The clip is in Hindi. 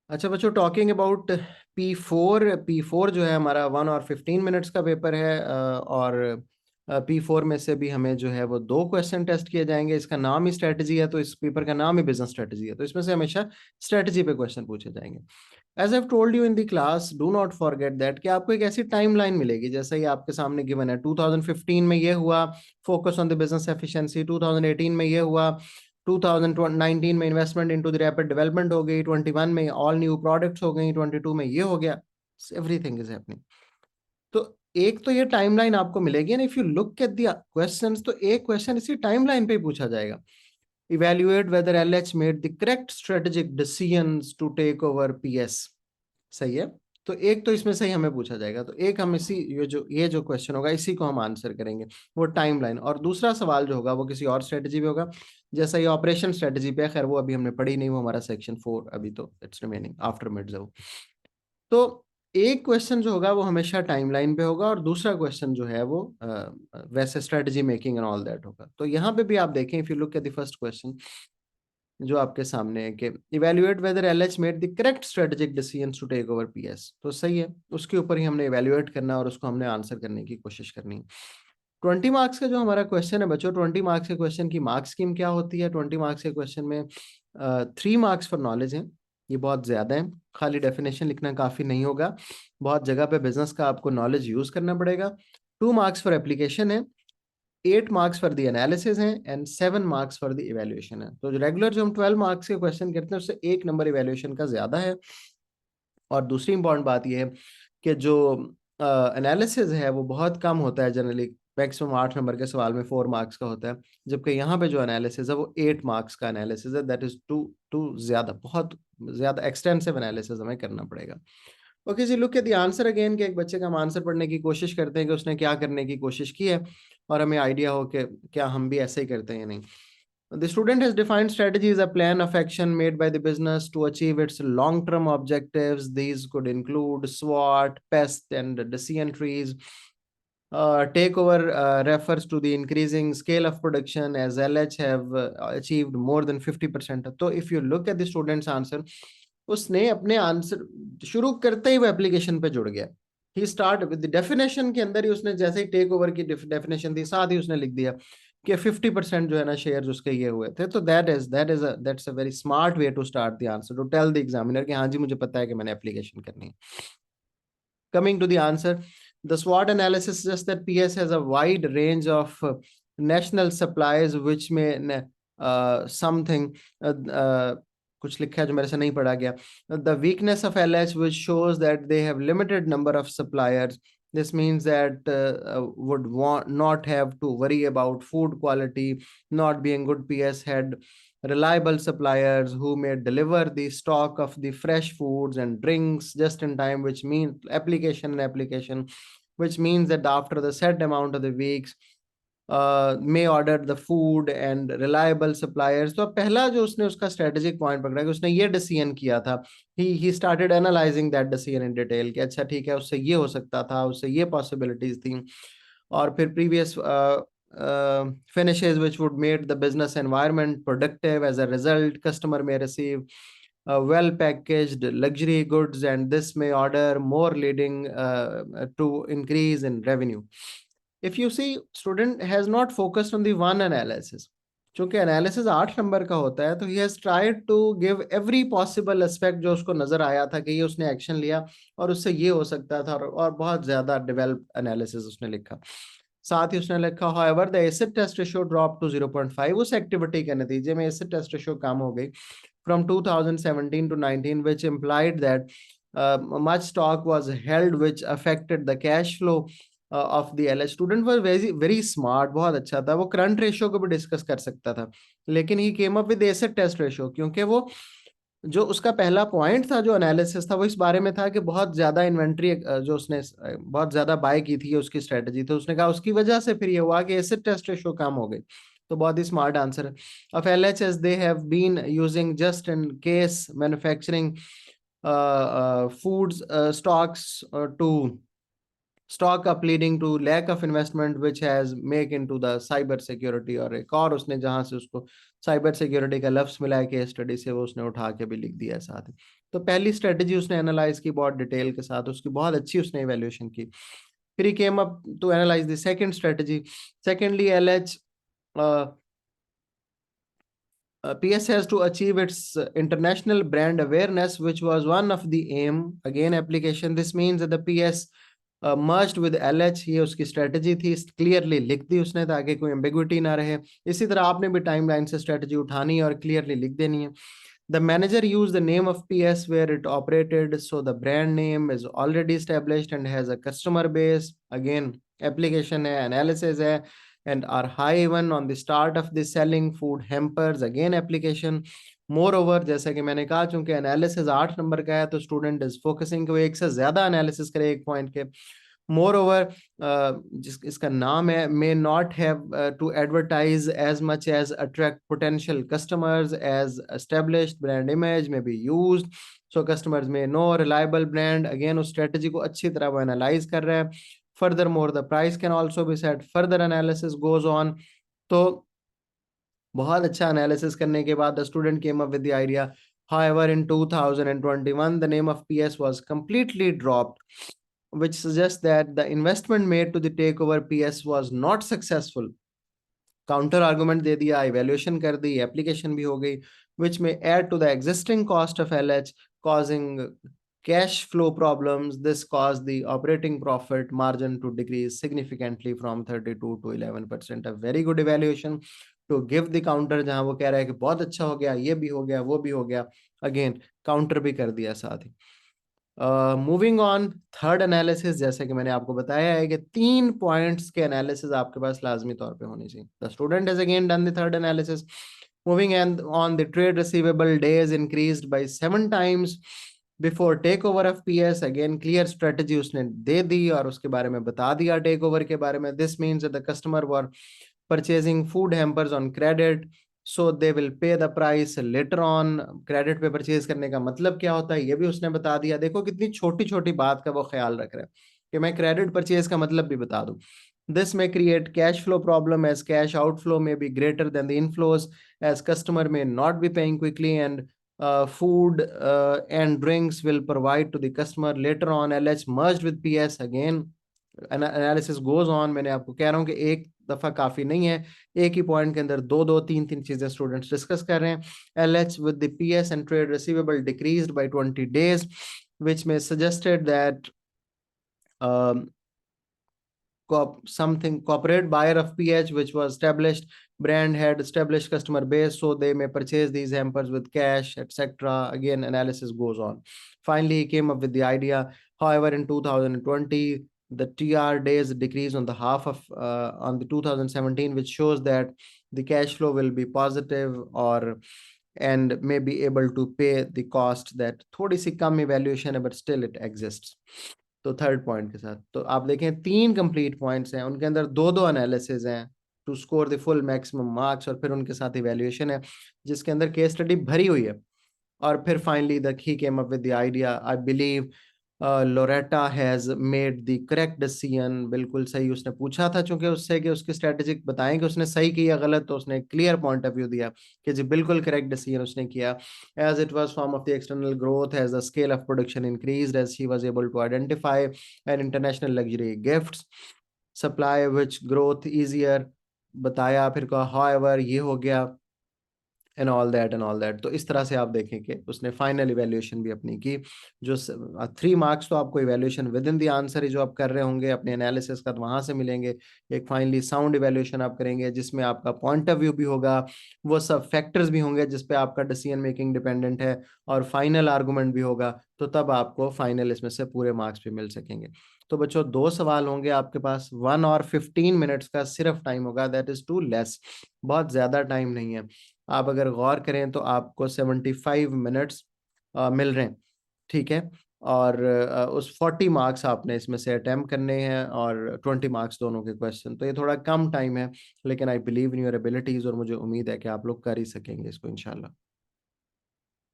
अच्छा बच्चों, टॉकिंग अबाउट पी फोर जो है हमारा 1 और 15 मिनट्स का पेपर है। और P4 में से भी हमें जो है वो 2 क्वेश्चन टेस्ट किए जाएंगे। इसका नाम ही स्ट्रेटजी है, तो इस पेपर का नाम ही बिजनेस स्ट्रेटजी है, तो इसमें से हमेशा स्ट्रेटजी पे क्वेश्चन पूछे जाएंगे। As I told you in the class, do not forget that कि आपको एक ऐसी टाइमलाइन मिलेगी, जैसा ही आपके सामने गिवन है। 2015 में ये हुआ, focus on the business efficiency. 2018 में ये हुआ, 2019 में investment into the rapid development हो गई, 21 में ऑल न्यू प्रोडक्ट्स हो गई, 22 में ये हो गया। Everything is happening. तो एक तो ये टाइमलाइन आपको मिलेगी, and if you look at the questions, तो एक क्वेश्चन इसी टाइमलाइन पे ही पूछा जाएगा। Evaluate whether LH made the correct strategic decisions to take over PS. सही है। तो एक तो इसमें से ही हमें पूछा जाएगा, तो एक हम इसी ये जो क्वेश्चन होगा इसी को हम आंसर करेंगे, वो टाइमलाइन। और दूसरा सवाल जो होगा वो किसी और स्ट्रेटजी पे होगा, जैसा ये ऑपरेशन स्ट्रेटजी पे है। खैर वो अभी हमने पढ़ी नहीं, वो हमारा सेक्शन 4 अभी तो इट्स रिमेनिंग आफ्टर मिड। तो एक क्वेश्चन जो होगा वो हमेशा टाइमलाइन पे होगा, और दूसरा क्वेश्चन जो है वो वैसे strategy making and all that होगा। तो यहाँ पे भी आप देखें, if you look at the first question जो आपके सामने है, कि evaluate whether LH made the correct strategic decisions to take over PS, तो सही है। उसके ऊपर ही हमने इवेल्युएट करना है और उसको हमने आंसर करने की कोशिश करनी है। 20 मार्क्स का जो हमारा क्वेश्चन है बच्चों, 20 मार्क्स के क्वेश्चन की मार्क्स स्कीम क्या होती है? 20 मार्क्स के क्वेश्चन में 3 मार्क्स फॉर नॉलेज है। ये बहुत ज्यादा है, खाली डेफिनेशन लिखना काफी नहीं होगा, बहुत जगह पे बिजनेस का आपको नॉलेज यूज करना पड़ेगा। 2 मार्क्स फॉर एप्लीकेशन है, 8 मार्क्स फॉर द एनालिसिस है, and 7 marks for the evaluation है। तो रेगुलर जो हम 12 मार्क्स के क्वेश्चन करते हैं उससे 1 नंबर इवेल्युएशन का ज्यादा है। और दूसरी इंपॉर्टेंट बात यह है कि जो एनालिसिस है वो बहुत कम होता है जनरली। मैक्सिमम 8 नंबर के सवाल में 4 मार्क्स का होता है, जबकि यहाँ पे जो एनालिसिस है वो 8 मार्क्स का एनालिसिस है। दैट इज टू टू ज्यादा, बहुत ज्यादा एक्सटेंसिव एनालिसिस हमें करना पड़ेगा। ओके जी, look at the answer again, कि एक बच्चे का हम आंसर पढ़ने की कोशिश करते हैं कि उसने क्या करने की कोशिश की है, और हमें आइडिया हो कि क्या हम भी ऐसे ही करते हैं या नहीं। The student has defined strategy as a plan of action made by the business to achieve its long-term objectives. These could include SWOT, pest and decision trees. Takeover refers to the increasing scale of production, as LH have achieved more than 50%. So if you look at the student's answer, उसने अपने आंसर शुरू करते ही वो एप्लीकेशन पे जुड़ गया। ही स्टार्ट विद डेफिनेशन के अंदर ही उसने जैसे ही टेक ओवर की डेफिनेशन थी, साथ ही उसने लिख दिया कि 50% जो है ना शेयर उसके ये हुए थे। तो that's a very smart way to start the answer, to tell the examiner कि हाँ जी मुझे पता है कि मैंने एप्लीकेशन करनी है। Coming to the answer, the SWOT analysis suggests that PS has a wide range of national supplies which may something कुछ लिखा है जो मेरे से नहीं पढ़ा गया. The weakness of LH, which shows that they have limited number of suppliers. This means that not have to worry about food quality. Not being good PS had reliable suppliers who may deliver the stock of the fresh foods and drinks just in time, which means application, which means that after the set amount of the weeks may order the food and reliable suppliers. तो पहला जो उसने उसका strategic point पकड़ा कि उसने ये डिसीजन किया था, he started analyzing that decision in detail कि अच्छा ठीक है उससे ये हो सकता था, उससे ये possibilities थी, और फिर previous finishes which would make the business environment productive. As a result, customer may receive well packaged luxury goods, and this may order more, leading to increase in revenue. If you see, student has not focused on the one analysis. चूंकि एनालिसिस 8 नंबर का होता है, तो he has tried to give every possible aspect जो उसको नजर आया था कि ये उसने एक्शन लिया और उससे ये हो सकता था, और बहुत ज्यादा डेवलप एनालिसिस उसने लिखा। साथ ही उसने लिखा, however the acid test ratio drop to 0.5। उस एक्टिविटी के नतीजे में एसिड टेस्ट रेशियो कम हो गई from 2017 to 19, which implied that much stock was held, which affected the cash flow of the LH. Student was very smart, बहुत अच्छा था, वो करंट रेशियो को भी डिस्कस कर सकता था, लेकिन he came up with acid test ratio, क्योंकि वो जो उसका पहला पॉइंट था जो एनालिसिस था वो इस बारे में था कि बहुत ज्यादा इन्वेंट्री जो उसने बहुत ज्यादा बाय की थी, उसकी स्ट्रेटजी, तो उसने कहा उसकी वजह से फिर ये हुआ कि एसिड टेस्ट रेशियो कम हो गई। तो बहुत ही स्मार्ट आंसर है। Of LHS they have been using just in case manufacturing foods stocks to stock up leading to lack of investment which has make into the cyber security, और एक और उसने जहां से उसको साइबर सिक्योरिटी का लफ्ज मिला है केस स्टडी से, वो उसने उठा के भी लिख दिया है साथ ही। तो पहली स्ट्रेटजी उसने एनालाइज की बहुत डिटेल के साथ, उसकी बहुत अच्छी उसने इवेल्युएशन की। फिर he came up to analyse the second strategy. Secondly LH PS has to achieve its international brand awareness, which was one of the aim. Again, application. This means that the PS merged with LH. ये उसकी strategy थी, clearly लिख दी उसने ताकि कोई ambiguity ना रहे। इसी तरह आपने भी timeline से strategy उठानी है और clearly लिख देनी है। The manager used the name of PS where it operated, so the brand name is already established and has a customer base. Again, application है, analysis है, and are high even on the start of the selling food hampers. Again, application. Moreover, जैसा कि मैंने कहा, चूंकि एनालिसिस 8 नंबर का है तो स्टूडेंट इज फोकसिंग कि वो एक से ज्यादा एनालिसिस करे एक पॉइंट के। मोर ओवर, जिस इसका नाम है, may not have to advertise as much as attract potential customers as established brand image may be used, so customers may know reliable brand. Again उस स्ट्रेटजी को अच्छी तरह वो एनालाइज कर रहा है। Furthermore, the price can also be set. Further analysis goes on. तो बहुत अच्छा एनालिसिस करने के बाद the student came up with the idea. However, in 2021, the name of PS was completely dropped, which suggests that the investment made to the takeover PS was not successful. Counter argument दे दिया, इवेल्युएशन कर दी, एप्लीकेशन भी हो गई, which may add to the existing cost of LH, causing cash flow problems. This caused the operating profit margin to decrease significantly from 32 to 11%. A very good evaluation to give the counter, जहां वो कह रहा है कि बहुत अच्छा हो गया, ये भी हो गया, वो भी हो गया। अगेन काउंटर भी कर दिया साथ ही। Moving on, third analysis. जैसे कि मैंने आपको बताया है कि 3 पॉइंट्स के एनालिसिस आपके पास लाजमी तौर पे होनी चाहिए। The student has again done the third analysis. Moving and on, the trade receivable days increased by 7 times before take over of PS। Again clear strategy उसने दे दी और उसके बारे में बता दिया टेक ओवर के बारे में। This means the customer were purchasing food hampers on credit, so they will pay the price later on. Credit पे परचेज करने का मतलब क्या होता है ये भी उसने बता दिया। देखो कितनी छोटी छोटी बात का वो ख्याल रख रहा है कि मैं क्रेडिट परचेज का मतलब भी बता दूं। This may create cash flow problem as cash outflow may be greater than the inflows, as customer may not be paying quickly, and food and drinks will provide to the customer later on. LH merged with PS. Again, analysis goes on. मैंने आपको कह रहा हूँ कि एक दफा काफी नहीं है, एक ही पॉइंट के अंदर दो दो तीन तीन चीजें स्टूडेंट्स डिस्कस कर रहे हैं। LH with the PS and trade receivable decreased by 20 days, which may suggested that something corporate buyer of PH which was established brand had established customer base, so they may purchase these hampers with cash, etc. Again, analysis goes on. Finally, he came up with the idea. However, in 2020, the TR days decreased on the half of on the 2017, which shows that the cash flow will be positive or and may be able to pay the cost that थोड़ी सी कम evaluation है but still it exists. तो थर्ड पॉइंट के साथ तो आप देखें 3 कंप्लीट पॉइंट्स हैं, उनके अंदर दो दो एनालिसिस हैं to score the full maximum marks, और फिर उनके साथ इवेल्युएशन है जिसके अंदर केस स्टडी भरी हुई है। और फिर finally the he came up with the idea. I believe Loretta has made the correct decision. बिल्कुल सही उसने पूछा था चूंकि उससे कि उसकी स्ट्रेटेजिक बताएं कि उसने सही किया गलत, तो उसने क्लियर पॉइंट ऑफ व्यू दिया कि जी बिल्कुल करेक्ट डिसीजन उसने किया। as it was form of the external growth, as the scale of production increased, as he was able to identify an international luxury gifts supply which growth easier बताया। फिर कहा however ये हो गया and all that and all that. तो इस तरह से आप देखें कि उसने फाइनल इवेल्युएशन भी अपनी की। जो 3 मार्क्स तो आपको evaluation within the answer ही जो आप कर रहे होंगे अपने एनालिसिस का, तो वहां से मिलेंगे। एक फाइनली साउंड इवेल्युएशन आप करेंगे जिसमें आपका पॉइंट ऑफ व्यू भी होगा, वो सब फैक्टर्स भी होंगे जिसपे आपका डिसीजन मेकिंग डिपेंडेंट है, और फाइनल आर्गूमेंट भी होगा। तो तब आपको फाइनल इसमें से पूरे मार्क्स भी मिल सकेंगे। तो बच्चों 2 सवाल होंगे आपके पास, 1 और 15 मिनट्स का सिर्फ टाइम होगा, दैट इज टू लेस, बहुत ज्यादा टाइम नहीं है। आप अगर गौर करें तो आपको 75 मिनट्स मिल रहे हैं, ठीक है। और उस 40 मार्क्स आपने इसमें से अटेम्प्ट करने हैं और 20 मार्क्स दोनों के क्वेश्चन। तो ये थोड़ा कम टाइम है, लेकिन I believe in your abilities और मुझे उम्मीद है कि आप लोग कर ही सकेंगे इसको इंशाल्लाह।